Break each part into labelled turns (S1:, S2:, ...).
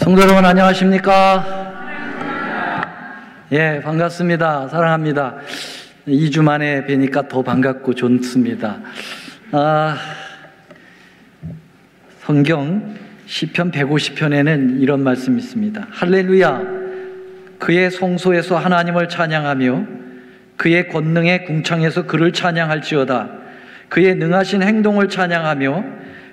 S1: 성도 여러분 안녕하십니까? 예, 반갑습니다. 사랑합니다. 2주 만에 뵈니까 더 반갑고 좋습니다. 성경 시편 150편에는 이런 말씀이 있습니다. 할렐루야, 그의 성소에서 하나님을 찬양하며 그의 권능의 궁창에서 그를 찬양할지어다. 그의 능하신 행동을 찬양하며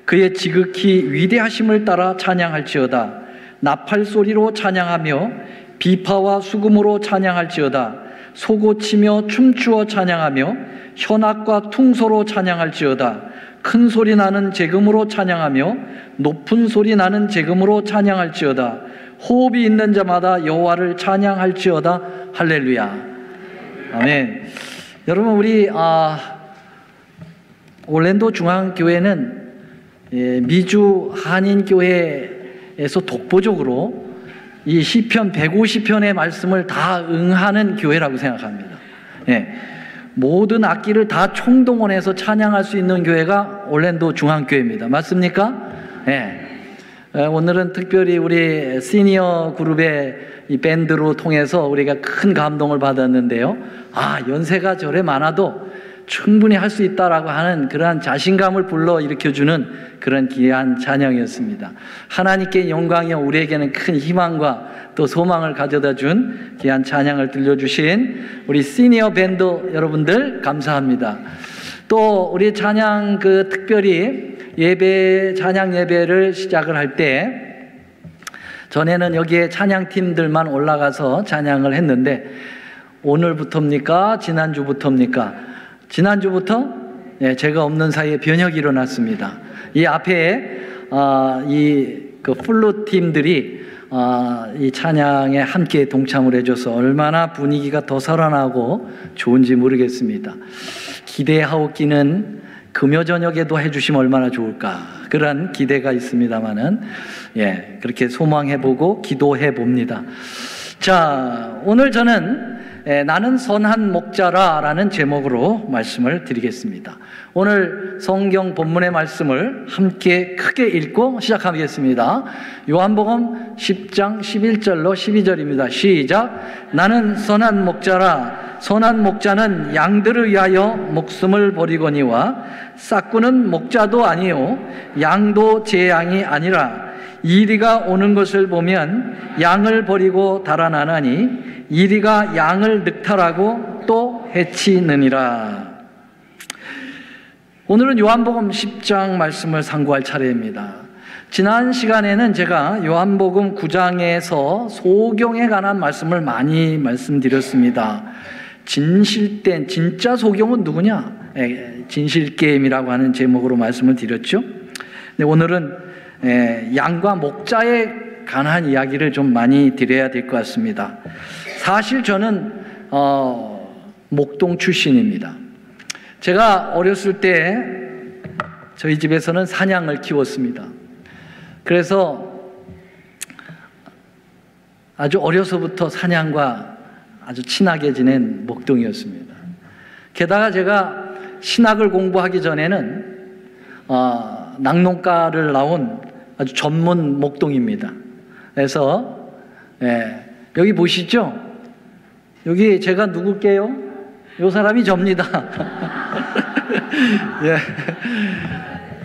S1: 그의 지극히 위대하심을 따라 찬양할지어다. 나팔 소리로 찬양하며 비파와 수금으로 찬양할지어다. 소고치며 춤추어 찬양하며 현악과 퉁소로 찬양할지어다. 큰 소리 나는 제금으로 찬양하며 높은 소리 나는 제금으로 찬양할지어다. 호흡이 있는 자마다 여호와를 찬양할지어다. 할렐루야. 아멘. 여러분, 우리 올랜도 중앙교회는 미주 한인교회에서 독보적으로 이 시편 150편의 말씀을 다 응하는 교회라고 생각합니다. 모든 악기를 다 총동원해서 찬양할 수 있는 교회가 올랜도 중앙교회입니다. 맞습니까? 오늘은 특별히 우리 시니어 그룹의 이 밴드로 통해서 우리가 큰 감동을 받았는데요. 연세가 저래 많아도 충분히 할 수 있다라고 하는 그러한 자신감을 불러일으켜주는 그런 귀한 찬양이었습니다. 하나님께 영광이요, 우리에게는 큰 희망과 또 소망을 가져다 준 귀한 찬양을 들려주신 우리 시니어 밴드 여러분들 감사합니다. 또 우리 찬양 특별히 찬양 예배를 시작을 할 때 전에는 여기에 찬양팀들만 올라가서 찬양을 했는데 오늘부터입니까? 지난주부터입니까? 지난주부터 제가 없는 사이에 변혁이 일어났습니다. 이 앞에 플룻 팀들이 이 찬양에 함께 동참을 해줘서 얼마나 분위기가 더 살아나고 좋은지 모르겠습니다. 기대하옵기는 금요 저녁에도 해주시면 얼마나 좋을까, 그런 기대가 있습니다만은 그렇게 소망해보고 기도해봅니다. 자, 오늘 저는 나는 선한 목자라 라는 제목으로 말씀을 드리겠습니다. 오늘 성경 본문의 말씀을 함께 크게 읽고 시작하겠습니다. 요한복음 10장 11절로 12절입니다. 시작. 나는 선한 목자라. 선한 목자는 양들을 위하여 목숨을 버리거니와 싹구는 목자도 아니요 양도 제 양이 아니라 이리가 오는 것을 보면 양을 버리고 달아나나니 이리가 양을 늑탈하고 또 해치느니라. 오늘은 요한복음 10장 말씀을 상고할 차례입니다. 지난 시간에는 제가 요한복음 9장에서 소경에 관한 말씀을 많이 말씀드렸습니다. 진실된 진짜 소경은 누구냐? 진실게임이라고 하는 제목으로 말씀을 드렸죠. 근데 오늘은 양과 목자에 관한 이야기를 좀 많이 드려야 될 것 같습니다. 사실 저는 목동 출신입니다. 제가 어렸을 때 저희 집에서는 사냥을 키웠습니다. 그래서 아주 어려서부터 사냥과 아주 친하게 지낸 목동이었습니다. 게다가 제가 신학을 공부하기 전에는 낙농가를 나온 아주 전문 목동입니다. 그래서 여기 보시죠? 여기 제가 누굴게요? 이 사람이 접니다.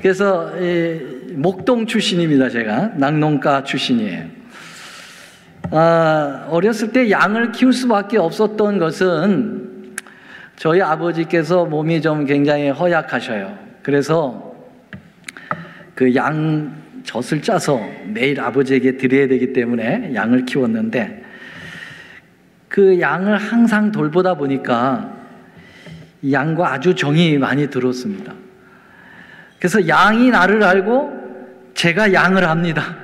S1: 그래서 목동 출신입니다. 제가 낙농가 출신이에요. 어렸을 때 양을 키울 수밖에 없었던 것은 저희 아버지께서 몸이 좀 굉장히 허약하셔요. 그래서 그 양 젖을 짜서 매일 아버지에게 드려야 되기 때문에 양을 키웠는데 그 양을 항상 돌보다 보니까 양과 아주 정이 많이 들었습니다. 그래서 양이 나를 알고 제가 양을 압니다.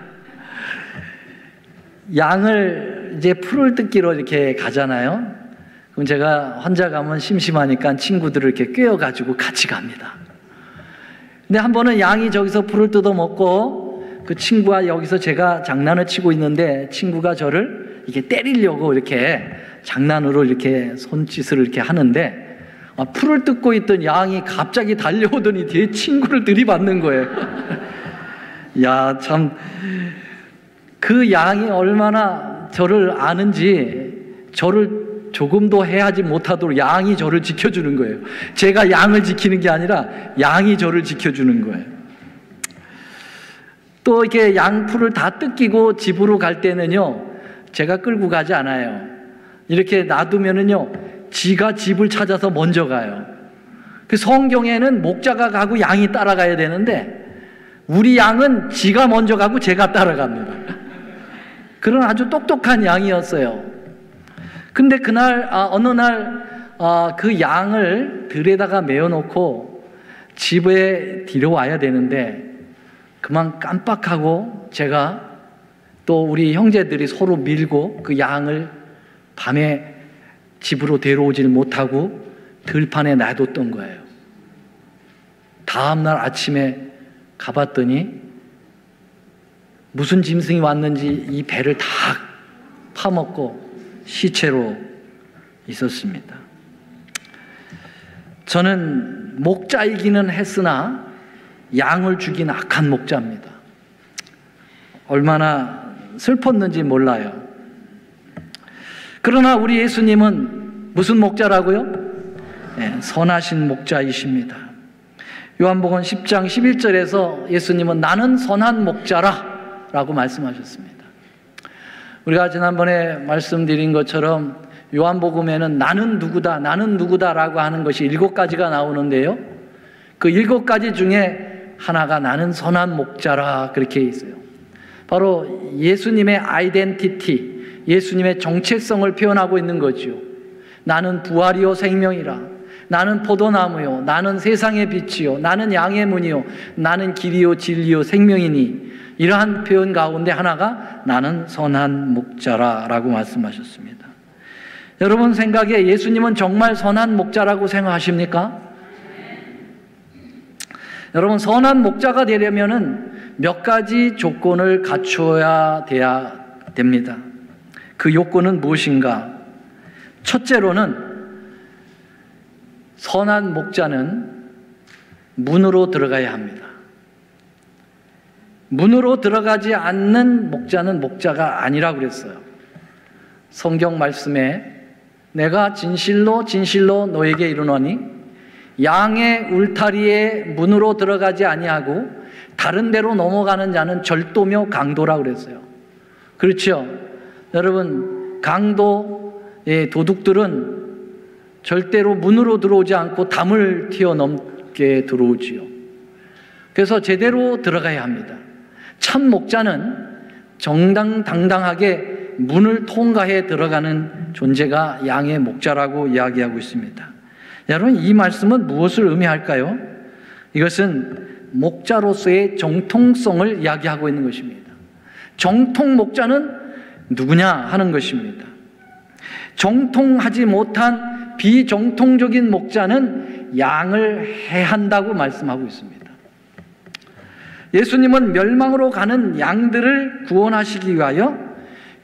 S1: 양을 이제 풀을 뜯기로 이렇게 가잖아요. 그럼 제가 혼자 가면 심심하니까 친구들을 이렇게 꿰어가지고 같이 갑니다. 근데 한 번은 양이 저기서 풀을 뜯어 먹고 그 친구가 여기서 제가 장난을 치고 있는데 친구가 저를 이렇게 때리려고 이렇게 장난으로 이렇게 손짓을 이렇게 하는데 풀을 뜯고 있던 양이 갑자기 달려오더니 뒤에 친구를 들이받는 거예요. 야, 참 그 양이 얼마나 저를 아는지 저를 조금도 해하지 못하도록 양이 저를 지켜주는 거예요. 제가 양을 지키는 게 아니라 양이 저를 지켜주는 거예요. 또 이렇게 양풀을 다 뜯기고 집으로 갈 때는요, 제가 끌고 가지 않아요. 이렇게 놔두면은요, 지가 집을 찾아서 먼저 가요. 그 성경에는 목자가 가고 양이 따라가야 되는데 우리 양은 지가 먼저 가고 제가 따라갑니다. 그런 아주 똑똑한 양이었어요. 근데 그날 어느 날 그 양을 들에다가 메어놓고 집에 데려와야 되는데 그만 깜빡하고 제가 또 우리 형제들이 서로 밀고 그 양을 밤에 집으로 데려오질 못하고 들판에 놔뒀던 거예요. 다음날 아침에 가봤더니 무슨 짐승이 왔는지 이 배를 다 파먹고 시체로 있었습니다. 저는 목자이기는 했으나 양을 죽인 악한 목자입니다. 얼마나 슬펐는지 몰라요. 그러나 우리 예수님은 무슨 목자라고요? 네, 선하신 목자이십니다. 요한복음 10장 11절에서 예수님은 나는 선한 목자라 라고 말씀하셨습니다. 우리가 지난번에 말씀드린 것처럼 요한복음에는 나는 누구다, 나는 누구다라고 하는 것이 7가지가 나오는데요. 그 7가지 중에 하나가 나는 선한 목자라 그렇게 있어요. 바로 예수님의 아이덴티티, 예수님의 정체성을 표현하고 있는 거죠. 나는 부활이요 생명이라, 나는 포도나무요, 나는 세상의 빛이요, 나는 양의 문이요, 나는 길이요 진리요 생명이니, 이러한 표현 가운데 하나가 나는 선한 목자라 라고 말씀하셨습니다. 여러분 생각에 예수님은 정말 선한 목자라고 생각하십니까? 여러분, 선한 목자가 되려면은 몇 가지 조건을 갖춰야 됩니다. 그 요건은 무엇인가? 첫째로는 선한 목자는 문으로 들어가야 합니다. 문으로 들어가지 않는 목자는 목자가 아니라고 그랬어요. 성경 말씀에 내가 진실로 진실로 너에게 이르노니 양의 울타리에 문으로 들어가지 아니하고 다른 데로 넘어가는 자는 절도며 강도라고 그랬어요. 그렇죠? 여러분, 강도의 도둑들은 절대로 문으로 들어오지 않고 담을 튀어넘게 들어오지요. 그래서 제대로 들어가야 합니다. 참 목자는 정당당당하게 문을 통과해 들어가는 존재가 양의 목자라고 이야기하고 있습니다. 여러분, 이 말씀은 무엇을 의미할까요? 이것은 목자로서의 정통성을 이야기하고 있는 것입니다. 정통 목자는 누구냐 하는 것입니다. 정통하지 못한 비정통적인 목자는 양을 해한다고 말씀하고 있습니다. 예수님은 멸망으로 가는 양들을 구원하시기 위하여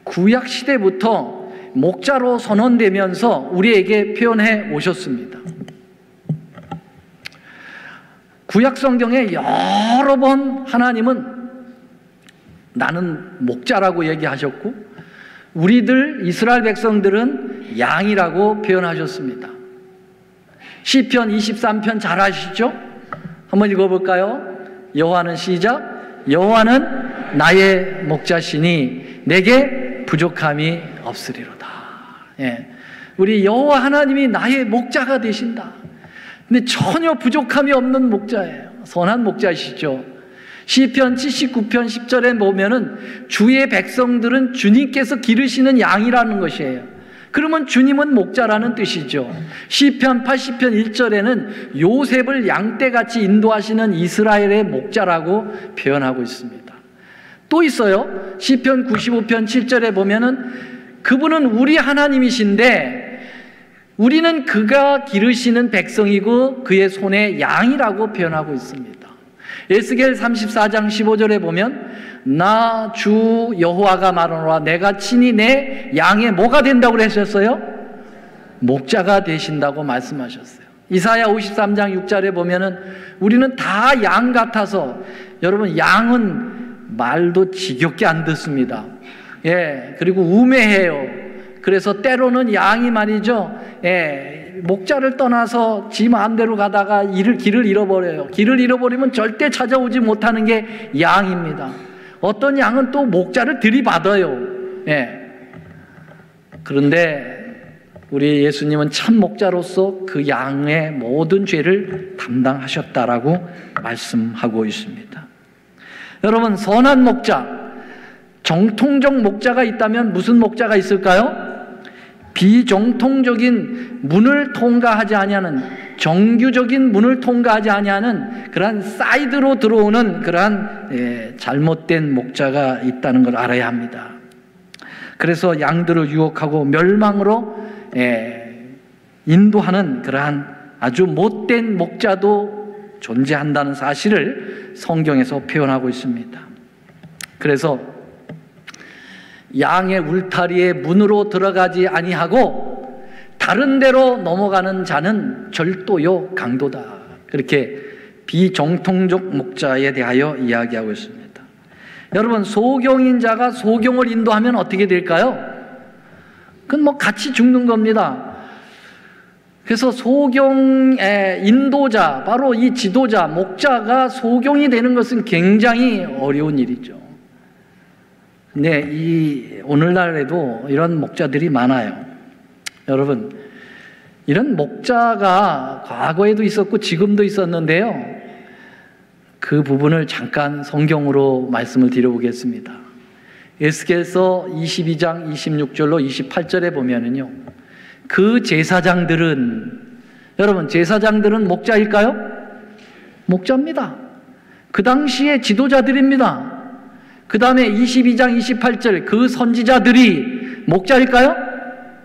S1: 구약 시대부터 목자로 선언되면서 우리에게 표현해 오셨습니다. 구약 성경에 여러 번 하나님은 나는 목자라고 얘기하셨고 우리들 이스라엘 백성들은 양이라고 표현하셨습니다. 시편 23편 잘 아시죠? 한번 읽어볼까요? 여호와는 시작, 여호와는 나의 목자시니 내게 부족함이 없으리로다. 예. 우리 여호와 하나님이 나의 목자가 되신다. 근데 전혀 부족함이 없는 목자예요. 선한 목자시죠. 시편 79편 10절에 보면은 주의 백성들은 주님께서 기르시는 양이라는 것이에요. 그러면 주님은 목자라는 뜻이죠. 시편 80편 1절에는 요셉을 양떼같이 인도하시는 이스라엘의 목자라고 표현하고 있습니다. 또 있어요. 시편 95편 7절에 보면은 그분은 우리 하나님이신데 우리는 그가 기르시는 백성이고 그의 손의 양이라고 표현하고 있습니다. 에스겔 34장 15절에 보면 나 주 여호와가 말하노라 내가 친히 내 양의 뭐가 된다고 그러셨어요? 목자가 되신다고 말씀하셨어요. 이사야 53장 6절에 보면은 우리는 다 양 같아서, 여러분 양은 말도 지겹게 안 듣습니다. 예, 그리고 우매해요. 그래서 때로는 양이 말이죠. 예, 목자를 떠나서 지 마음대로 가다가 길을 잃어버려요. 길을 잃어버리면 절대 찾아오지 못하는 게 양입니다. 어떤 양은 또 목자를 들이받아요. 예. 그런데 우리 예수님은 참 목자로서 그 양의 모든 죄를 담당하셨다라고 말씀하고 있습니다. 여러분, 선한 목자, 정통적 목자가 있다면 무슨 목자가 있을까요? 비정통적인 문을 통과하지 아니하는, 정규적인 문을 통과하지 아니하는 그러한 사이드로 들어오는 그러한 잘못된 목자가 있다는 걸 알아야 합니다. 그래서 양들을 유혹하고 멸망으로 인도하는 그러한 아주 못된 목자도 존재한다는 사실을 성경에서 표현하고 있습니다. 그래서 양의 울타리의 문으로 들어가지 아니하고 다른 데로 넘어가는 자는 절도요 강도다. 그렇게 비정통적 목자에 대하여 이야기하고 있습니다. 여러분, 소경인 자가 소경을 인도하면 어떻게 될까요? 그건 뭐 같이 죽는 겁니다. 그래서 소경의 인도자, 바로 이 지도자, 목자가 소경이 되는 것은 굉장히 어려운 일이죠. 근데 오늘날에도 이런 목자들이 많아요. 여러분, 이런 목자가 과거에도 있었고 지금도 있었는데요. 그 부분을 잠깐 성경으로 말씀을 드려보겠습니다. 에스겔서 22장 26절로 28절에 보면은요, 그 제사장들은, 여러분, 제사장들은 목자일까요? 목자입니다. 그 당시의 지도자들입니다. 그 다음에 22장 28절, 그 선지자들이 목자일까요?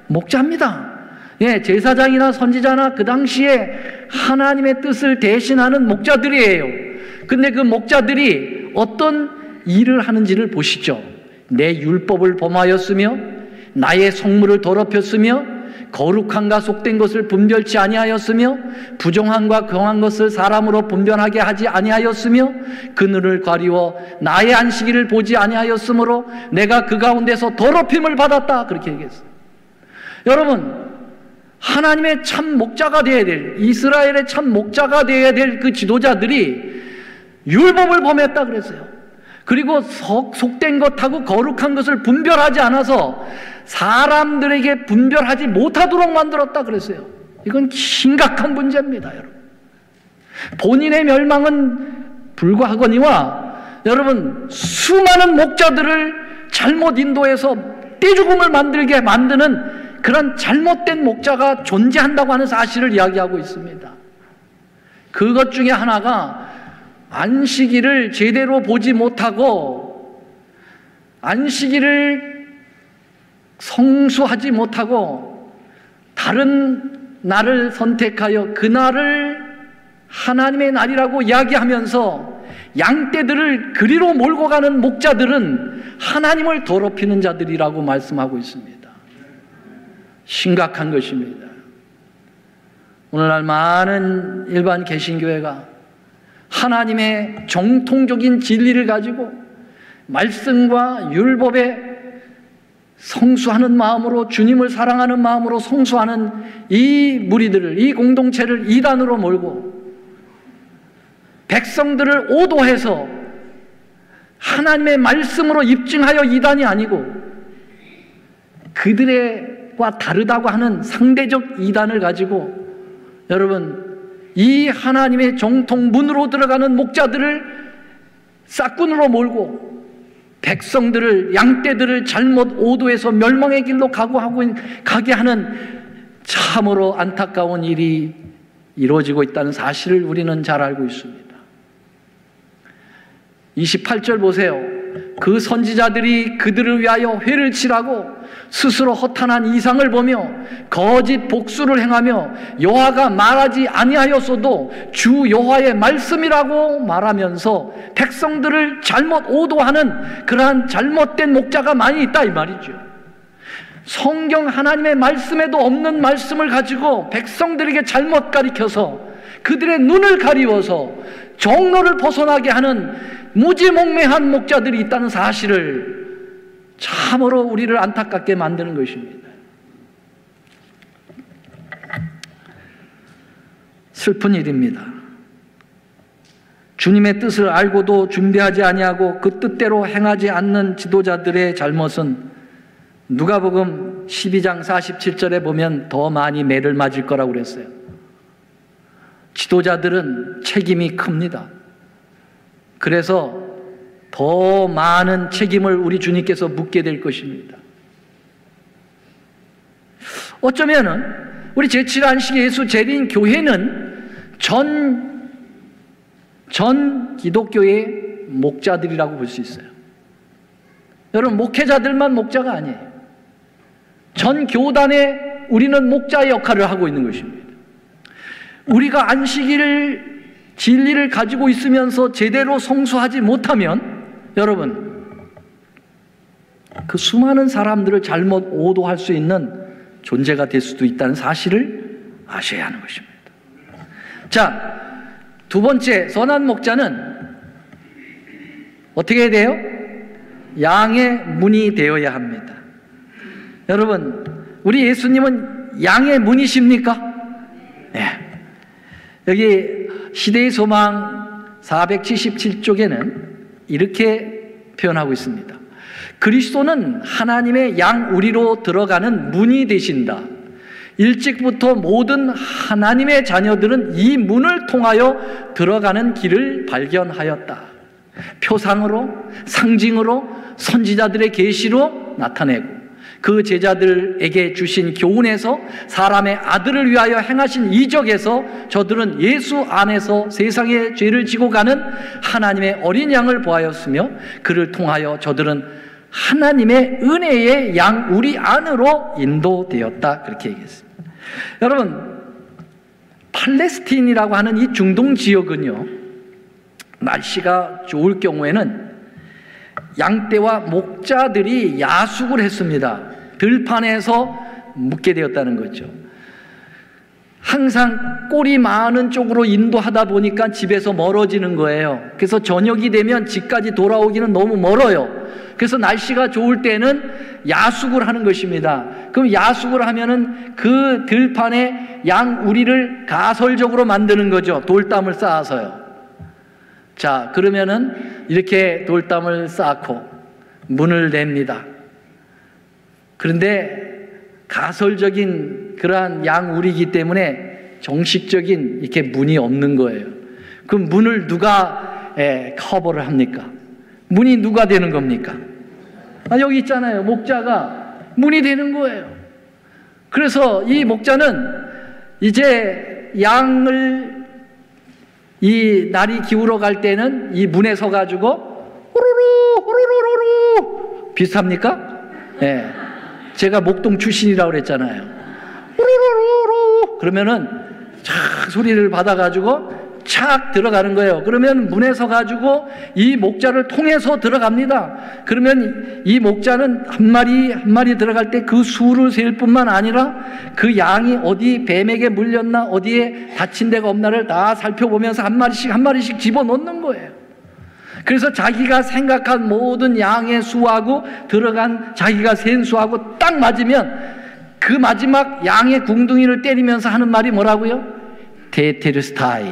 S1: 목자입니다. 예, 제사장이나 선지자나 그 당시에 하나님의 뜻을 대신하는 목자들이에요. 근데 그 목자들이 어떤 일을 하는지를 보시죠. 내 율법을 범하였으며 나의 성물을 더럽혔으며 거룩함과 속된 것을 분별치 아니하였으며 부정함과 경한 것을 사람으로 분별하게 하지 아니하였으며 그늘을 가리워 나의 안식일을 보지 아니하였으므로 내가 그 가운데서 더럽힘을 받았다. 그렇게 얘기했어요. 여러분, 하나님의 참 목자가 되어야 될, 이스라엘의 참 목자가 되어야 될 그 지도자들이 율법을 범했다 그랬어요. 그리고 속된 것하고 거룩한 것을 분별하지 않아서 사람들에게 분별하지 못하도록 만들었다 그랬어요. 이건 심각한 문제입니다, 여러분. 본인의 멸망은 불가하거니와 여러분, 수많은 목자들을 잘못 인도해서 떼죽음을 만들게 만드는 그런 잘못된 목자가 존재한다고 하는 사실을 이야기하고 있습니다. 그것 중에 하나가 안식일을 제대로 보지 못하고 안식일을 성수하지 못하고 다른 날을 선택하여 그 날을 하나님의 날이라고 이야기하면서 양떼들을 그리로 몰고 가는 목자들은 하나님을 더럽히는 자들이라고 말씀하고 있습니다. 심각한 것입니다. 오늘날 많은 일반 개신교회가 하나님의 정통적인 진리를 가지고 말씀과 율법에 성수하는 마음으로, 주님을 사랑하는 마음으로 성수하는 이 무리들을, 이 공동체를 이단으로 몰고 백성들을 오도해서 하나님의 말씀으로 입증하여 이단이 아니고 그들과 다르다고 하는 상대적 이단을 가지고 여러분, 이 하나님의 정통 문으로 들어가는 목자들을 싹군으로 몰고 백성들을, 양떼들을 잘못 오도해서 멸망의 길로 가게 하는 참으로 안타까운 일이 이루어지고 있다는 사실을 우리는 잘 알고 있습니다. 28절 보세요. 그 선지자들이 그들을 위하여 회를 치라고 스스로 허탄한 이상을 보며 거짓 복수를 행하며 여호와가 말하지 아니하였어도 주 여호와의 말씀이라고 말하면서 백성들을 잘못 오도하는 그러한 잘못된 목자가 많이 있다 이 말이죠. 성경 하나님의 말씀에도 없는 말씀을 가지고 백성들에게 잘못 가리켜서 그들의 눈을 가리워서 종로를 벗어나게 하는 무지몽매한 목자들이 있다는 사실을 참으로 우리를 안타깝게 만드는 것입니다. 슬픈 일입니다. 주님의 뜻을 알고도 준비하지 아니하고 그 뜻대로 행하지 않는 지도자들의 잘못은 누가복음 12장 47절에 보면 더 많이 매를 맞을 거라고 그랬어요. 지도자들은 책임이 큽니다. 그래서 더 많은 책임을 우리 주님께서 묻게 될 것입니다. 어쩌면은 우리 제7안식 예수 재림 교회는 전 기독교의 목자들이라고 볼 수 있어요. 여러분, 목회자들만 목자가 아니에요. 전 교단에 우리는 목자의 역할을 하고 있는 것입니다. 우리가 안식일 진리를 가지고 있으면서 제대로 성수하지 못하면 여러분, 그 수많은 사람들을 잘못 오도할 수 있는 존재가 될 수도 있다는 사실을 아셔야 하는 것입니다. 자, 두 번째, 선한 목자는 어떻게 해야 돼요? 양의 문이 되어야 합니다. 여러분, 우리 예수님은 양의 문이십니까? 네. 여기 시대의 소망 477쪽에는 이렇게 표현하고 있습니다. 그리스도는 하나님의 양우리로 들어가는 문이 되신다. 일찍부터 모든 하나님의 자녀들은 이 문을 통하여 들어가는 길을 발견하였다. 표상으로, 상징으로, 선지자들의 계시로 나타내고 그 제자들에게 주신 교훈에서 사람의 아들을 위하여 행하신 이적에서 저들은 예수 안에서 세상의 죄를 지고 가는 하나님의 어린 양을 보았으며 그를 통하여 저들은 하나님의 은혜의 양 우리 안으로 인도되었다. 그렇게 얘기했습니다. 여러분, 팔레스틴이라고 하는 이 중동 지역은요, 날씨가 좋을 경우에는 양떼와 목자들이 야숙을 했습니다. 들판에서 묵게 되었다는 거죠. 항상 꼴이 많은 쪽으로 인도하다 보니까 집에서 멀어지는 거예요. 그래서 저녁이 되면 집까지 돌아오기는 너무 멀어요. 그래서 날씨가 좋을 때는 야숙을 하는 것입니다. 그럼 야숙을 하면은 그 들판에 양 우리를 가설적으로 만드는 거죠. 돌담을 쌓아서요. 자, 그러면은 이렇게 돌담을 쌓고 문을 냅니다. 그런데 가설적인 그러한 양 우리이기 때문에 정식적인 이렇게 문이 없는 거예요. 그럼 문을 누가 커버를 합니까? 문이 누가 되는 겁니까? 여기 있잖아요. 목자가 문이 되는 거예요. 그래서 이 목자는 이제 양을 이 날이 기울어 갈 때는 이 문에 서 가지고 후루루 후루루루루 비슷합니까? 예. 제가 목동 출신이라고 그랬잖아요. 후루루루루 그러면은 착 소리를 받아 가지고 착 들어가는 거예요. 그러면 문에 서 가지고 이 목자를 통해서 들어갑니다. 그러면 이 목자는 한 마리 한 마리 들어갈 때 그 수를 셀 뿐만 아니라 그 양이 어디 뱀에게 물렸나 어디에 다친 데가 없나를 다 살펴보면서 한 마리씩 집어넣는 거예요. 그래서 자기가 생각한 모든 양의 수하고 들어간 자기가 센 수하고 딱 맞으면 그 마지막 양의 궁둥이를 때리면서 하는 말이 뭐라고요? 테테르스타이,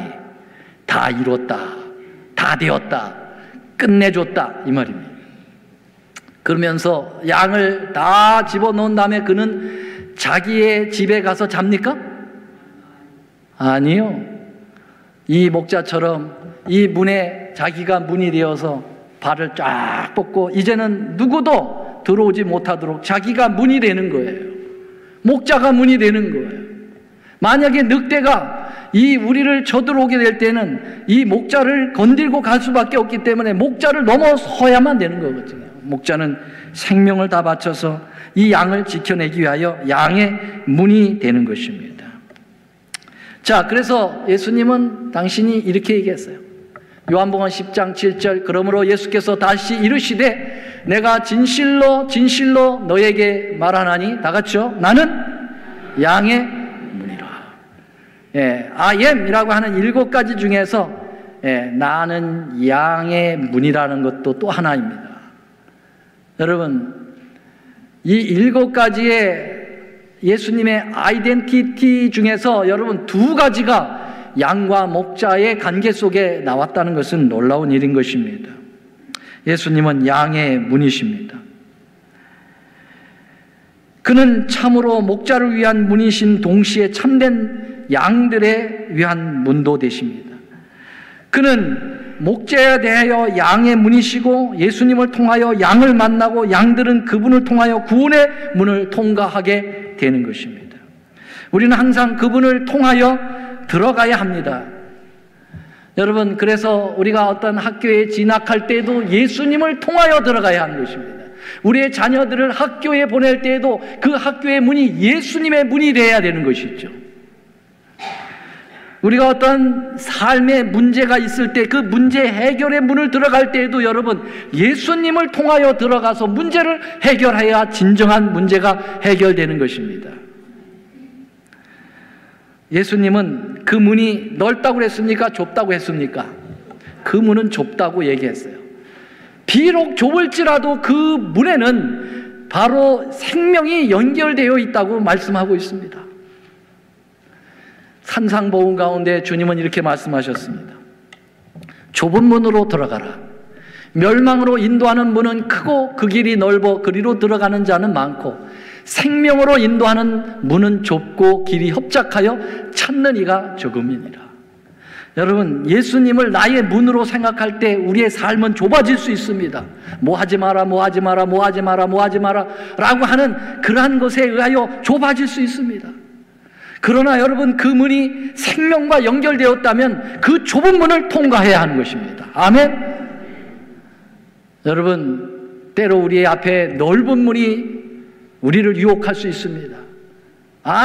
S1: 다 이뤘다, 다 되었다, 끝내줬다, 이 말입니다. 그러면서 양을 다 집어넣은 다음에 그는 자기의 집에 가서 잡니까? 아니요. 이 목자처럼 이 문에 자기가 문이 되어서 발을 쫙 뻗고 이제는 누구도 들어오지 못하도록 자기가 문이 되는 거예요. 목자가 문이 되는 거예요. 만약에 늑대가 이 우리를 쳐들어오게 될 때는 이 목자를 건들고 갈 수밖에 없기 때문에 목자를 넘어서야만 되는 거거든요. 목자는 생명을 다 바쳐서 이 양을 지켜내기 위하여 양의 문이 되는 것입니다. 자, 그래서 예수님은 당신이 이렇게 얘기했어요. 요한복음 10장 7절 그러므로 예수께서 다시 이르시되 내가 진실로 진실로 너에게 말하나니 다 같이요. 나는 양의 문이라. I am이라고 하는 7가지 중에서 나는 양의 문이라는 것도 또 하나입니다. 여러분, 이 7가지의 예수님의 아이덴티티 중에서 여러분 2가지가 양과 목자의 관계 속에 나왔다는 것은 놀라운 일인 것입니다. 예수님은 양의 문이십니다. 그는 참으로 목자를 위한 문이신 동시에 참된 양들에 위한 문도 되십니다. 그는 목자에 대하여 양의 문이시고 예수님을 통하여 양을 만나고 양들은 그분을 통하여 구원의 문을 통과하게 되는 것입니다. 우리는 항상 그분을 통하여 들어가야 합니다. 여러분, 그래서 우리가 어떤 학교에 진학할 때에도 예수님을 통하여 들어가야 하는 것입니다. 우리의 자녀들을 학교에 보낼 때에도 그 학교의 문이 예수님의 문이 되어야 되는 것이죠. 우리가 어떤 삶의 문제가 있을 때 그 문제 해결의 문을 들어갈 때에도 여러분 예수님을 통하여 들어가서 문제를 해결해야 진정한 문제가 해결되는 것입니다. 예수님은 그 문이 넓다고 했습니까? 좁다고 했습니까? 그 문은 좁다고 얘기했어요. 비록 좁을지라도 그 문에는 바로 생명이 연결되어 있다고 말씀하고 있습니다. 산상보훈 가운데 주님은 이렇게 말씀하셨습니다. 좁은 문으로 들어가라. 멸망으로 인도하는 문은 크고 그 길이 넓어 그리로 들어가는 자는 많고 생명으로 인도하는 문은 좁고 길이 협착하여 찾는 이가 적음이니라. 여러분, 예수님을 나의 문으로 생각할 때 우리의 삶은 좁아질 수 있습니다. 뭐 하지 마라, 뭐 하지 마라, 뭐 하지 마라, 뭐 하지 마라 라고 하는 그러한 것에 의하여 좁아질 수 있습니다. 그러나 여러분, 그 문이 생명과 연결되었다면 그 좁은 문을 통과해야 하는 것입니다. 아멘? 여러분, 때로 우리의 앞에 넓은 문이 우리를 유혹할 수 있습니다.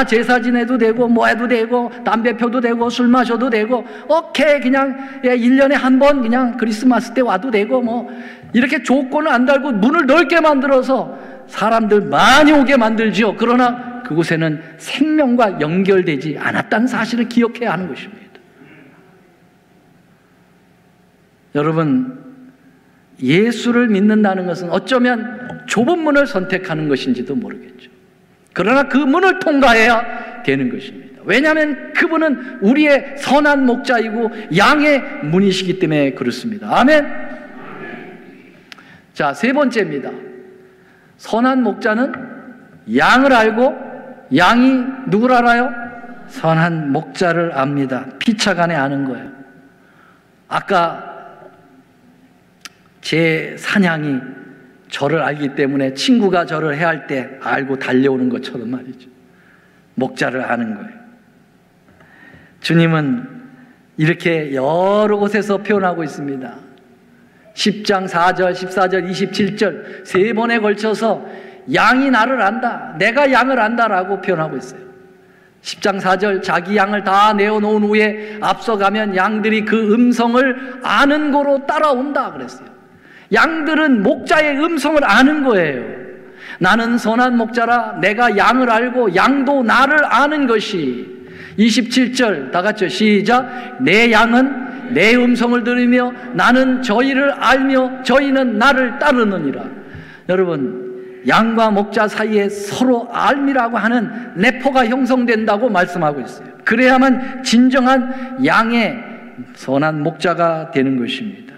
S1: 제사 지내도 되고 뭐 해도 되고 담배 펴도 되고 술 마셔도 되고 오케이 그냥 1년에 한 번 그냥 크리스마스 때 와도 되고 뭐 이렇게 조건을 안 달고 문을 넓게 만들어서 사람들 많이 오게 만들지요. 그러나 그곳에는 생명과 연결되지 않았다는 사실을 기억해야 하는 것입니다. 여러분, 예수를 믿는다는 것은 어쩌면 좁은 문을 선택하는 것인지도 모르겠죠. 그러나 그 문을 통과해야 되는 것입니다. 왜냐하면 그분은 우리의 선한 목자이고 양의 문이시기 때문에 그렇습니다. 아멘? 자, 3번째입니다. 선한 목자는 양을 알고 양이 누구를 알아요? 선한 목자를 압니다. 피차간에 아는 거예요. 아까 제 사냥이 저를 알기 때문에 친구가 저를 해할 때 알고 달려오는 것처럼 말이죠. 목자를 아는 거예요. 주님은 이렇게 여러 곳에서 표현하고 있습니다. 10장 4절, 14절, 27절 3번에 걸쳐서 양이 나를 안다, 내가 양을 안다라고 표현하고 있어요. 10장 4절, 자기 양을 다 내어놓은 후에 앞서가면 양들이 그 음성을 아는 고로 따라온다 그랬어요. 양들은 목자의 음성을 아는 거예요. 나는 선한 목자라 내가 양을 알고 양도 나를 아는 것이. 27절 다 같이 시작. 내 양은 내 음성을 들으며 나는 저희를 알며 저희는 나를 따르느니라. 여러분, 양과 목자 사이에 서로 알미라고 하는 내포가 형성된다고 말씀하고 있어요. 그래야만 진정한 양의 선한 목자가 되는 것입니다.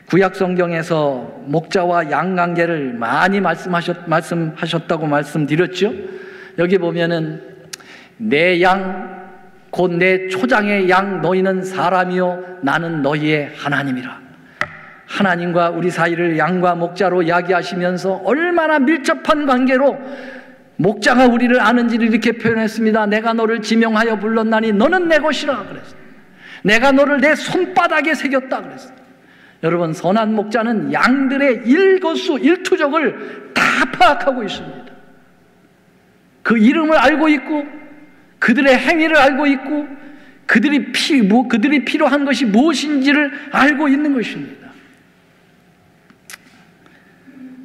S1: 구약 성경에서 목자와 양 관계를 많이 말씀하셨다고 말씀드렸죠. 여기 보면은 내 양 곧 내 초장의 양 너희는 사람이요 나는 너희의 하나님이라. 하나님과 우리 사이를 양과 목자로 이야기하시면서 얼마나 밀접한 관계로 목자가 우리를 아는지를 이렇게 표현했습니다. 내가 너를 지명하여 불렀나니 너는 내 것이라 그랬어요. 내가 너를 내 손바닥에 새겼다 그랬어요. 여러분, 선한 목자는 양들의 일거수일투족을 다 파악하고 있습니다. 그 이름을 알고 있고 그들의 행위를 알고 있고 그들이 필요한 것이 무엇인지를 알고 있는 것입니다.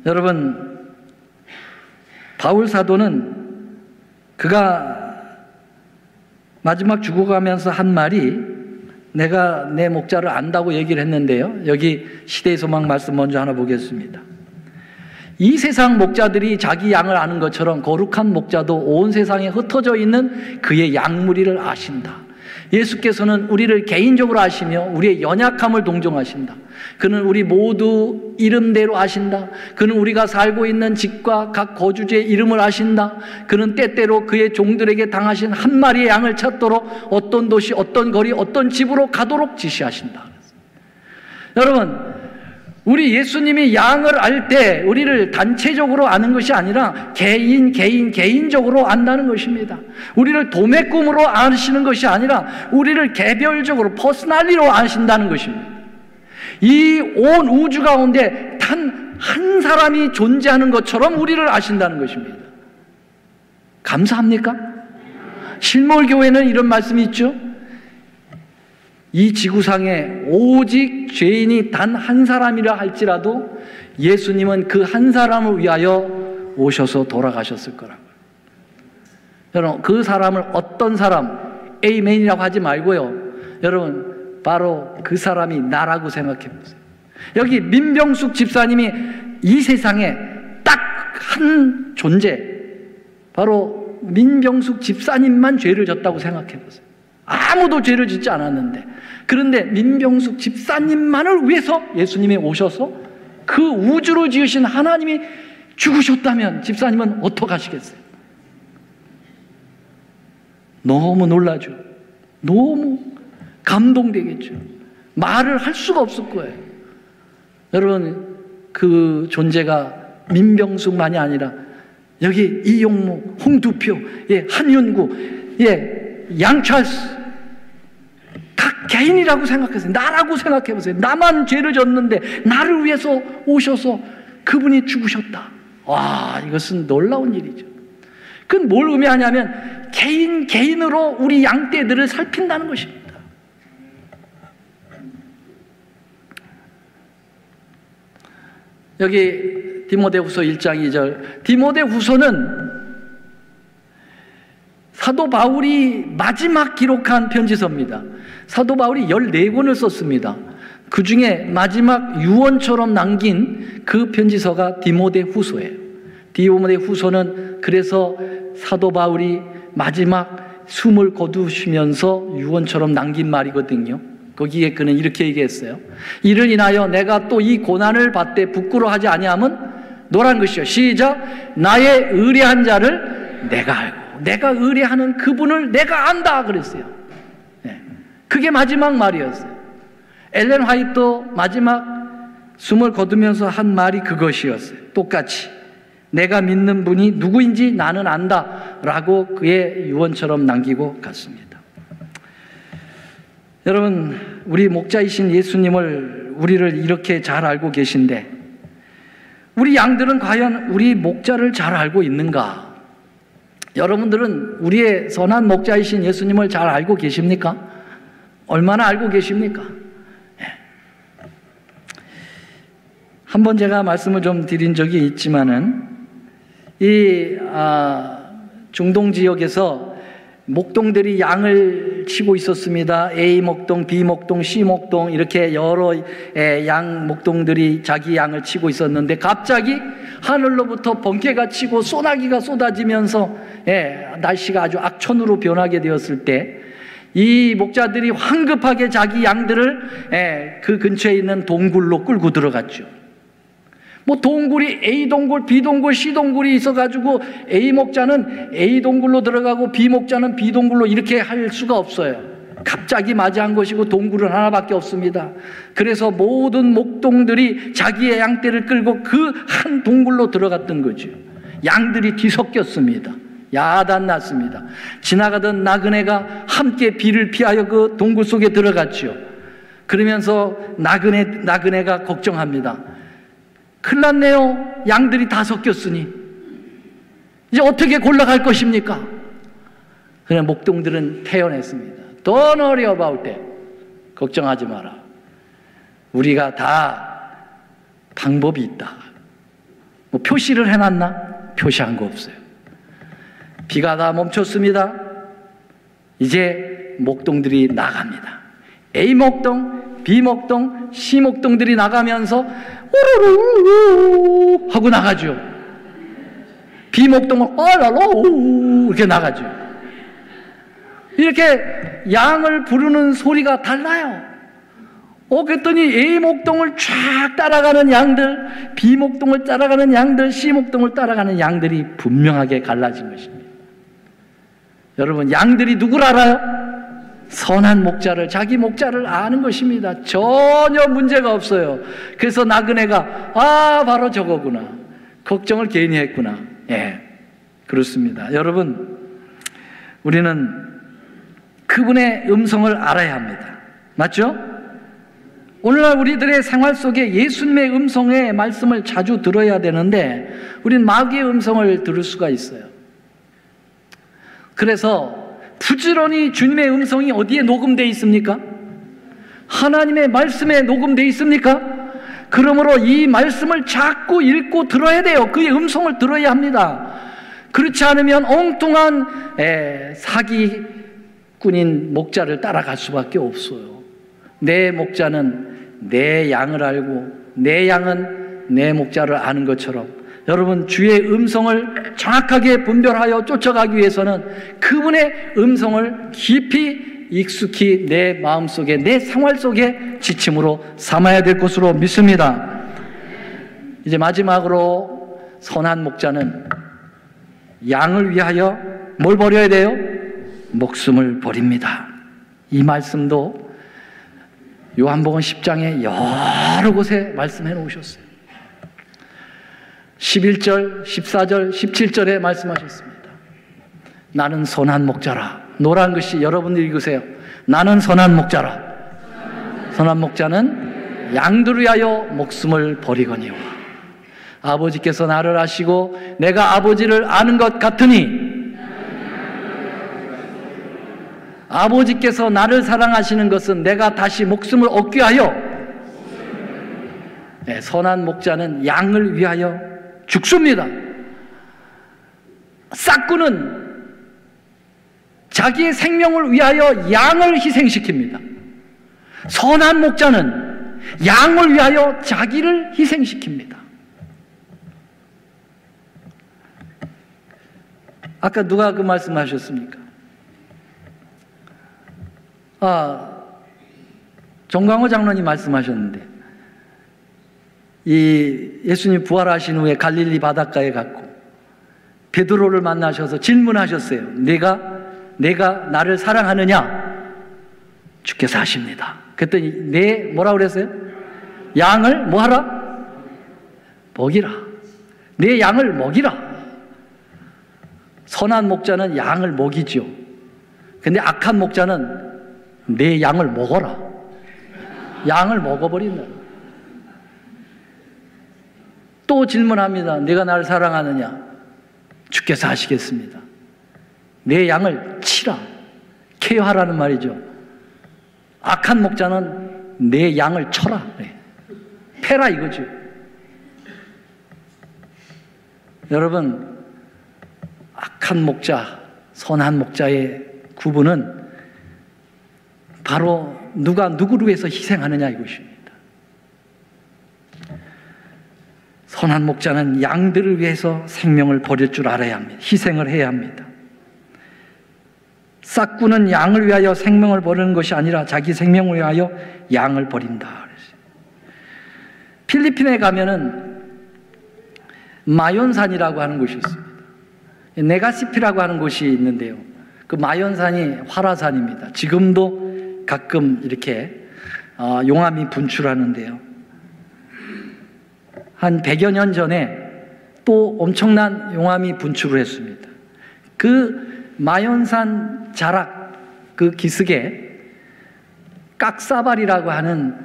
S1: 여러분, 바울 사도는 그가 마지막 죽어가면서 한 말이 내가 내 목자를 안다고 얘기를 했는데요. 여기 시대의 소망 말씀 먼저 하나 보겠습니다. 이 세상 목자들이 자기 양을 아는 것처럼 거룩한 목자도 온 세상에 흩어져 있는 그의 양무리를 아신다. 예수께서는 우리를 개인적으로 아시며 우리의 연약함을 동정하신다. 그는 우리 모두 이름대로 아신다. 그는 우리가 살고 있는 집과 각 거주지의 이름을 아신다. 그는 때때로 그의 종들에게 당하신 한 마리의 양을 찾도록 어떤 도시, 어떤 거리, 어떤 집으로 가도록 지시하신다. 여러분, 우리 예수님이 양을 알 때 우리를 단체적으로 아는 것이 아니라 개인적으로 안다는 것입니다. 우리를 도매꿈으로 아시는 것이 아니라 우리를 개별적으로 퍼스널리로 아신다는 것입니다. 이 온 우주 가운데 단 한 사람이 존재하는 것처럼 우리를 아신다는 것입니다. 감사합니까? 실물교회는 이런 말씀이 있죠. 이 지구상에 오직 죄인이 단 한 사람이라 할지라도 예수님은 그 한 사람을 위하여 오셔서 돌아가셨을 거라고요. 여러분, 그 사람을 어떤 사람, 에이맨이라고 하지 말고요. 여러분, 바로 그 사람이 나라고 생각해 보세요. 여기 민병숙 집사님이 이 세상에 딱 한 존재, 바로 민병숙 집사님만 죄를 졌다고 생각해 보세요. 아무도 죄를 짓지 않았는데, 그런데 민병숙 집사님만을 위해서 예수님이 오셔서 그 우주를 지으신 하나님이 죽으셨다면 집사님은 어떡하시겠어요? 너무 놀라죠. 너무 감동되겠죠. 말을 할 수가 없을 거예요. 여러분, 그 존재가 민병숙만이 아니라 여기 이용모, 홍두표, 한윤구, 양찰스 각 개인이라고 생각하세요. 나라고 생각해 보세요. 나만 죄를 졌는데 나를 위해서 오셔서 그분이 죽으셨다. 와, 이것은 놀라운 일이죠. 그건 뭘 의미하냐면 개인으로 우리 양떼들을 살핀다는 것입니다. 여기 디모데후서 1장 2절, 디모데후서는 사도 바울이 마지막 기록한 편지서입니다. 사도 바울이 14권을 썼습니다. 그 중에 마지막 유언처럼 남긴 그 편지서가 디모데후서예요. 디모데후서는 그래서 사도 바울이 마지막 숨을 거두시면서 유언처럼 남긴 말이거든요. 거기에 그는 이렇게 얘기했어요. 이를 인하여 내가 또 이 고난을 받되 부끄러워하지 아니함은 노란 것이요. 시작. 나의 의뢰한 자를 내가 알고 내가 의뢰하는 그분을 내가 안다 그랬어요. 그게 마지막 말이었어요. 엘렌 화이트도 마지막 숨을 거두면서 한 말이 그것이었어요. 똑같이 내가 믿는 분이 누구인지 나는 안다 라고 그의 유언처럼 남기고 갔습니다. 여러분, 우리 목자이신 예수님을 우리를 이렇게 잘 알고 계신데 우리 양들은 과연 우리 목자를 잘 알고 있는가? 여러분들은 우리의 선한 목자이신 예수님을 잘 알고 계십니까? 얼마나 알고 계십니까? 한번 제가 말씀을 좀 드린 적이 있지만은 이 중동 지역에서 목동들이 양을 치고 있었습니다. A 목동, B 목동, C 목동 이렇게 여러 양 목동들이 자기 양을 치고 있었는데 갑자기 하늘로부터 번개가 치고 소나기가 쏟아지면서 날씨가 아주 악천후로 변하게 되었을 때 이 목자들이 황급하게 자기 양들을 그 근처에 있는 동굴로 끌고 들어갔죠. 뭐 동굴이 A 동굴, B 동굴, C 동굴이 있어가지고 A 목자는 A 동굴로 들어가고 B 목자는 B 동굴로 이렇게 할 수가 없어요. 갑자기 맞이한 것이고 동굴은 하나밖에 없습니다. 그래서 모든 목동들이 자기의 양떼를 끌고 그 한 동굴로 들어갔던 거죠. 양들이 뒤섞였습니다. 야단났습니다. 지나가던 나그네가 함께 비를 피하여 그 동굴 속에 들어갔죠. 그러면서 나그네가 걱정합니다. 큰일 났네요. 양들이 다 섞였으니 이제 어떻게 골라갈 것입니까? 그냥 목동들은 태어냈습니다. Don't worry about that. 걱정하지 마라. 우리가 다 방법이 있다. 뭐 표시를 해놨나? 표시한 거 없어요. 비가 다 멈췄습니다. 이제 목동들이 나갑니다. A 목동, B 목동, C 목동들이 나가면서 우르르 하고 나가죠. B 목동은 얼라로 이렇게 나가죠. 이렇게 양을 부르는 소리가 달라요. 그랬더니 A 목동을 쫙 따라가는 양들, B 목동을 따라가는 양들, C 목동을 따라가는 양들이 분명하게 갈라진 것입니다. 여러분, 양들이 누구를 알아요? 선한 목자를, 자기 목자를 아는 것입니다. 전혀 문제가 없어요. 그래서 나그네가 바로 저거구나, 걱정을 괜히 했구나. 예, 그렇습니다. 여러분, 우리는 그분의 음성을 알아야 합니다. 맞죠? 오늘날 우리들의 생활 속에 예수님의 음성의 말씀을 자주 들어야 되는데 우리는 마귀의 음성을 들을 수가 있어요. 그래서 부지런히 주님의 음성이 어디에 녹음되어 있습니까? 하나님의 말씀에 녹음되어 있습니까? 그러므로 이 말씀을 자꾸 읽고 들어야 돼요. 그의 음성을 들어야 합니다. 그렇지 않으면 엉뚱한 사기꾼인 목자를 따라갈 수밖에 없어요. 내 목자는 내 양을 알고 내 양은 내 목자를 아는 것처럼 여러분, 주의 음성을 정확하게 분별하여 쫓아가기 위해서는 그분의 음성을 깊이 익숙히 내 마음속에, 내 생활 속에 지침으로 삼아야 될 것으로 믿습니다. 이제 마지막으로 선한 목자는 양을 위하여 뭘 버려야 돼요? 목숨을 버립니다. 이 말씀도 요한복음 10장에 여러 곳에 말씀해 놓으셨어요. 11절, 14절, 17절에 말씀하셨습니다. 나는 선한 목자라. 노란 글씨 여러분들 읽으세요. 나는 선한 목자라. 선한 목자는 양들을 위하여 목숨을 버리거니와. 아버지께서 나를 아시고 내가 아버지를 아는 것 같으니, 아버지께서 나를 사랑하시는 것은 내가 다시 목숨을 얻게 하여, 선한 목자는 양을 위하여 죽습니다. 싹구는 자기의 생명을 위하여 양을 희생시킵니다. 선한 목자는 양을 위하여 자기를 희생시킵니다. 아까 누가 그 말씀하셨습니까? 정광호 장로님 말씀하셨는데, 이 예수님 부활하신 후에 갈릴리 바닷가에 갔고 베드로를 만나셔서 질문하셨어요. 내가 나를 사랑하느냐? 주께서 아십니다. 그랬더니 뭐라고 그랬어요? 양을 뭐하라? 먹이라. 내 양을 먹이라. 선한 목자는 양을 먹이죠. 근데 악한 목자는 내 양을 먹어라. 양을 먹어버린다. 또 질문합니다. 내가 나를 사랑하느냐? 주께서 아시겠습니다. 내 양을 치라. 케어하라는 말이죠. 악한 목자는 내 양을 쳐라. 패라 이거죠. 여러분, 악한 목자, 선한 목자의 구분은 바로 누가 누구를 위해서 희생하느냐 이것입니다. 선한 목자는 양들을 위해서 생명을 버릴 줄 알아야 합니다. 희생을 해야 합니다. 싹구는 양을 위하여 생명을 버리는 것이 아니라 자기 생명을 위하여 양을 버린다. 필리핀에 가면은 마연산이라고 하는 곳이 있습니다. 네가시피라고 하는 곳이 있는데요. 그 마연산이 활화산입니다. 지금도 가끔 이렇게 용암이 분출하는데요. 한 100여 년 전에 또 엄청난 용암이 분출을 했습니다. 그 마연산 자락 그 기슭에 깍사발이라고 하는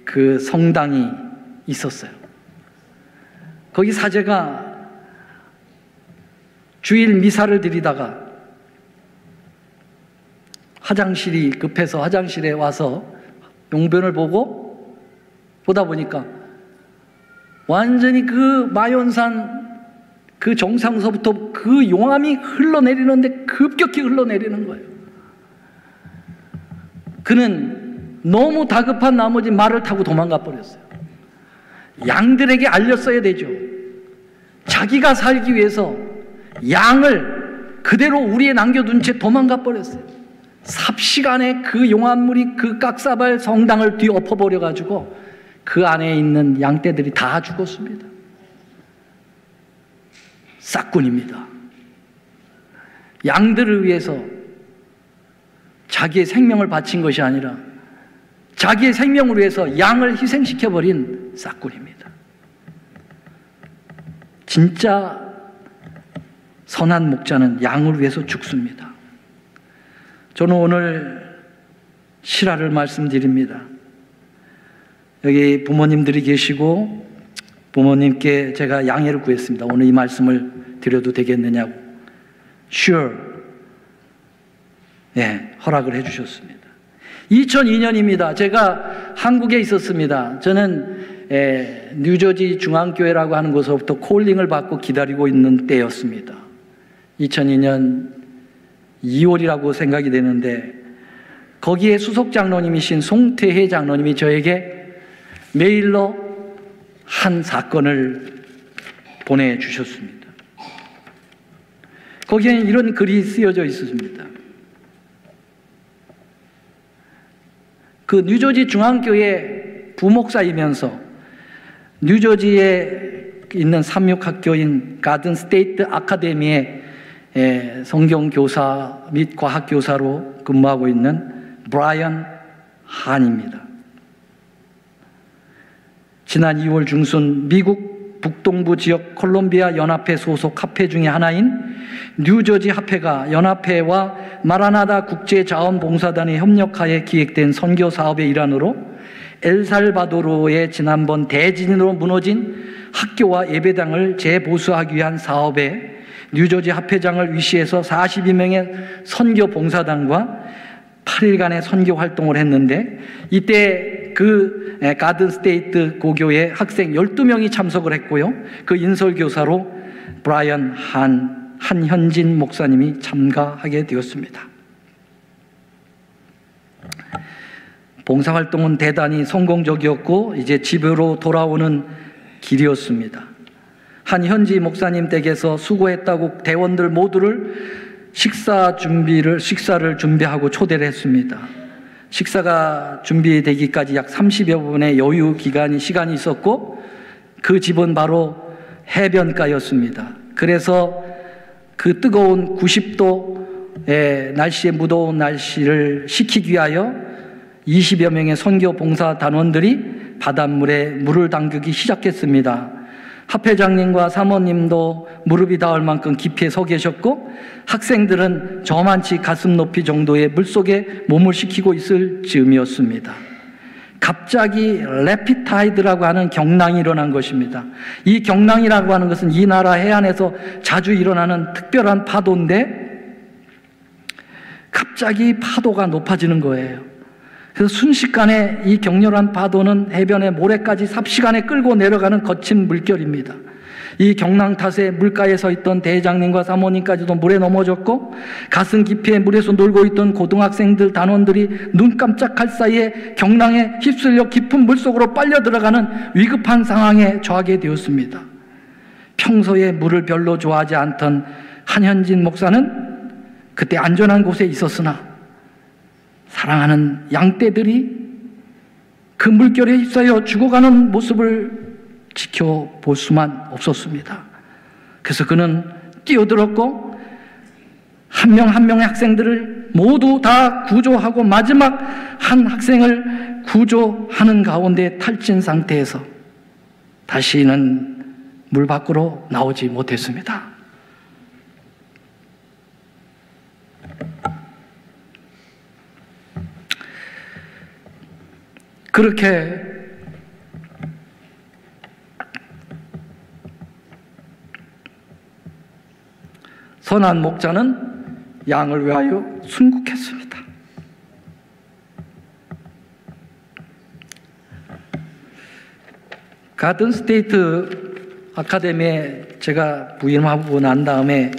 S1: 그 성당이 있었어요. 거기 사제가 주일 미사를 드리다가 화장실이 급해서 화장실에 와서 용변을 보다 보니까 완전히 그 마연산 그 정상서부터 그 용암이 흘러내리는데 급격히 흘러내리는 거예요. 그는 너무 다급한 나머지 말을 타고 도망가 버렸어요. 양들에게 알렸어야 되죠. 자기가 살기 위해서 양을 그대로 우리에 남겨둔 채 도망가 버렸어요. 삽시간에 그 용암물이 그 깍사발 성당을 뒤엎어버려 가지고 그 안에 있는 양떼들이 다 죽었습니다. 싹군입니다. 양들을 위해서 자기의 생명을 바친 것이 아니라 자기의 생명을 위해서 양을 희생시켜버린 싹군입니다. 진짜 선한 목자는 양을 위해서 죽습니다. 저는 오늘 실화를 말씀드립니다. 여기 부모님들이 계시고 부모님께 제가 양해를 구했습니다. 오늘 이 말씀을 드려도 되겠느냐고. Sure. 네, 허락을 해주셨습니다. 2002년입니다. 제가 한국에 있었습니다. 저는 뉴저지 중앙교회라고 하는 곳으로부터 콜링을 받고 기다리고 있는 때였습니다. 2002년 2월이라고 생각이 되는데 거기에 수석 장로님이신 송태혜 장로님이 저에게 메일로 한 사건을 보내주셨습니다. 거기에는 이런 글이 쓰여져 있습니다. 그 뉴저지 중앙교회 부목사이면서 뉴저지에 있는 삼육학교인 가든 스테이트 아카데미의 성경교사 및 과학교사로 근무하고 있는 브라이언 한입니다. 지난 2월 중순 미국 북동부 지역 콜롬비아 연합회 소속 합회 중의 하나인 뉴저지 합회가 연합회와 마라나다 국제자원봉사단의 협력하에 기획된 선교 사업의 일환으로 엘살바도르의 지난번 대지진으로 무너진 학교와 예배당을 재보수하기 위한 사업에 뉴저지 합회장을 위시해서 42명의 선교 봉사단과 8일간의 선교 활동을 했는데 이때 그 가든 스테이트 고교의 학생 12명이 참석을 했고요. 그 인설교사로 브라이언 한현진 목사님이 참가하게 되었습니다. 봉사활동은 대단히 성공적이었고 이제 집으로 돌아오는 길이었습니다. 한현지 목사님 댁에서 수고했다고 대원들 모두를 식사를 준비하고 초대를 했습니다. 식사가 준비되기까지 약 30여 분의 여유 시간이 있었고 그 집은 바로 해변가였습니다. 그래서 그 뜨거운 90도의 날씨에 무더운 날씨를 식히기 위하여 20여 명의 선교 봉사 단원들이 바닷물에 물을 담그기 시작했습니다. 합회장님과 사모님도 무릎이 닿을 만큼 깊이 서 계셨고 학생들은 저만치 가슴 높이 정도의 물속에 몸을 식히고 있을 즈음이었습니다. 갑자기 레피타이드라고 하는 경랑이 일어난 것입니다. 이 경랑이라고 하는 것은 이 나라 해안에서 자주 일어나는 특별한 파도인데 갑자기 파도가 높아지는 거예요. 그래서 순식간에 이 격렬한 파도는 해변의 모래까지 삽시간에 끌고 내려가는 거친 물결입니다. 이 경랑 탓에 물가에 서 있던 대장님과 사모님까지도 물에 넘어졌고 가슴 깊이의 물에서 놀고 있던 고등학생들 단원들이 눈 깜짝할 사이에 경랑에 휩쓸려 깊은 물속으로 빨려 들어가는 위급한 상황에 처하게 되었습니다. 평소에 물을 별로 좋아하지 않던 한현진 목사는 그때 안전한 곳에 있었으나 사랑하는 양떼들이 그 물결에 휩싸여 죽어가는 모습을 지켜볼 수만 없었습니다. 그래서 그는 뛰어들었고 한 명 한 명의 학생들을 모두 다 구조하고 마지막 한 학생을 구조하는 가운데 탈진 상태에서 다시는 물 밖으로 나오지 못했습니다. 그렇게 선한 목자는 양을 위하여 순국했습니다. 가든 스테이트 아카데미에 제가 부임하고 난 다음에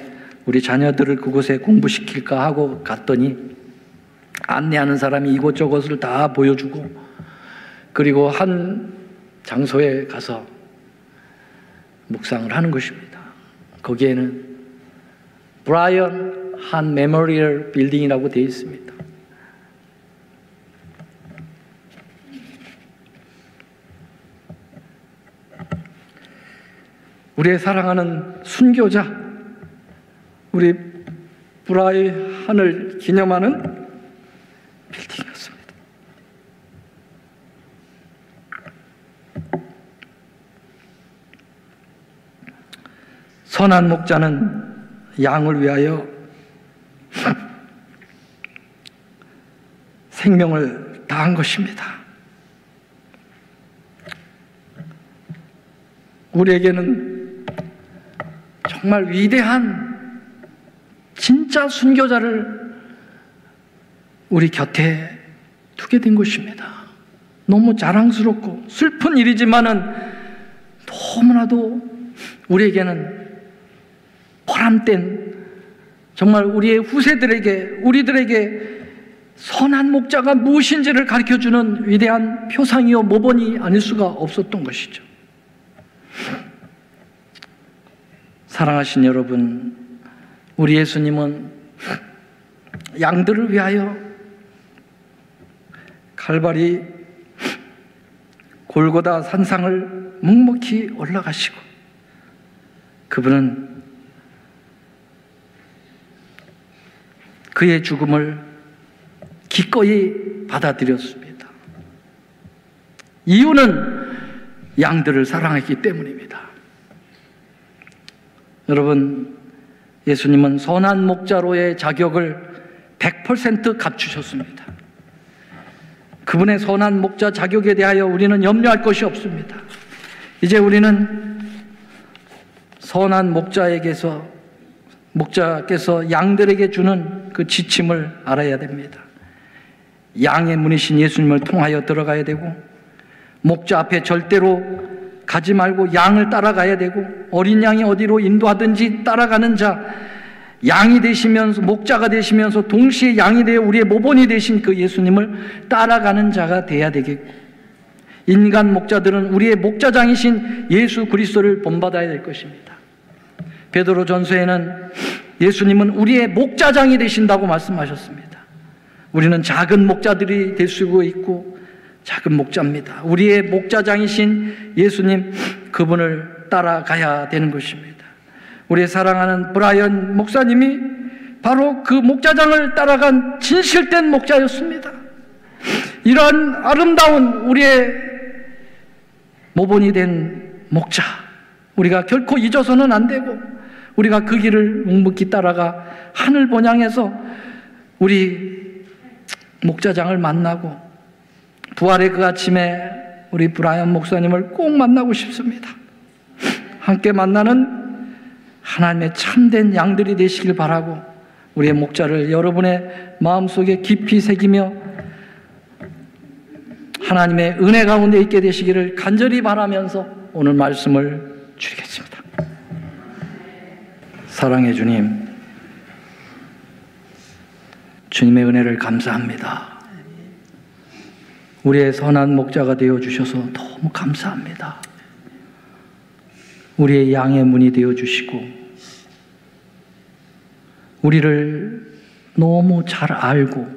S1: 우리 자녀들을 그곳에 공부시킬까 하고 갔더니 안내하는 사람이 이곳저곳을 다 보여주고, 그리고 한 장소에 가서 묵상을 하는 것입니다. 거기에는 브라이언 한 메모리얼 빌딩이라고 되어 있습니다. 우리의 사랑하는 순교자, 우리 브라이언을 기념하는 빌딩이었습니다. 선한 목자는 양을 위하여 생명을 다한 것입니다. 우리에게는 정말 위대한 진짜 순교자를 우리 곁에 두게 된 것입니다. 너무 자랑스럽고 슬픈 일이지만은 너무나도 우리에게는 보람된, 정말 우리의 후세들에게, 우리들에게 선한 목자가 무엇인지를 가르쳐주는 위대한 표상이요 모본이 아닐 수가 없었던 것이죠. 사랑하신 여러분, 우리 예수님은 양들을 위하여 칼바리 골고다 산상을 묵묵히 올라가시고, 그분은 그의 죽음을 기꺼이 받아들였습니다. 이유는 양들을 사랑했기 때문입니다. 여러분, 예수님은 선한 목자로의 자격을 100% 갖추셨습니다. 그분의 선한 목자 자격에 대하여 우리는 염려할 것이 없습니다. 이제 우리는 선한 목자께서 양들에게 주는 그 지침을 알아야 됩니다. 양의 문이신 예수님을 통하여 들어가야 되고, 목자 앞에 절대로 가지 말고 양을 따라가야 되고, 어린 양이 어디로 인도하든지 따라가는 자, 양이 되시면서, 목자가 되시면서 동시에 양이 되어 우리의 모본이 되신 그 예수님을 따라가는 자가 돼야 되겠고, 인간 목자들은 우리의 목자장이신 예수 그리스도를 본받아야 될 것입니다. 베드로전서에는 예수님은 우리의 목자장이 되신다고 말씀하셨습니다. 우리는 작은 목자들이 될 수 있고 작은 목자입니다. 우리의 목자장이신 예수님, 그분을 따라가야 되는 것입니다. 우리의 사랑하는 브라이언 목사님이 바로 그 목자장을 따라간 진실된 목자였습니다. 이러한 아름다운 우리의 모본이 된 목자, 우리가 결코 잊어서는 안 되고, 우리가 그 길을 묵묵히 따라가 하늘 본향에서 우리 목자장을 만나고, 부활의 그 아침에 우리 브라이언 목사님을 꼭 만나고 싶습니다. 함께 만나는 하나님의 참된 양들이 되시길 바라고, 우리의 목자를 여러분의 마음속에 깊이 새기며 하나님의 은혜 가운데 있게 되시기를 간절히 바라면서 오늘 말씀을 드리겠습니다. 사랑의 주님, 주님의 은혜를 감사합니다. 우리의 선한 목자가 되어주셔서 너무 감사합니다. 우리의 양의 문이 되어주시고, 우리를 너무 잘 알고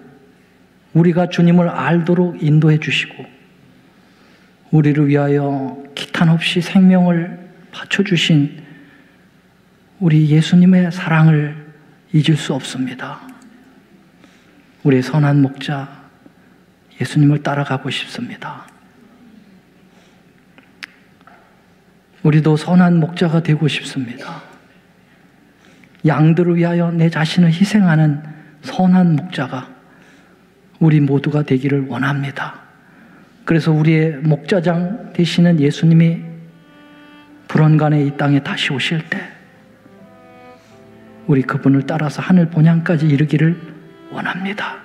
S1: 우리가 주님을 알도록 인도해 주시고, 우리를 위하여 기탄 없이 생명을 바쳐주신 우리 예수님의 사랑을 잊을 수 없습니다. 우리의 선한 목자 예수님을 따라가고 싶습니다. 우리도 선한 목자가 되고 싶습니다. 양들을 위하여 내 자신을 희생하는 선한 목자가 우리 모두가 되기를 원합니다. 그래서 우리의 목자장 되시는 예수님이 불언간에 이 땅에 다시 오실 때 우리 그분을 따라서 하늘 본향까지 이르기를 원합니다.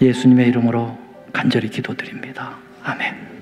S1: 예수님의 이름으로 간절히 기도드립니다. 아멘.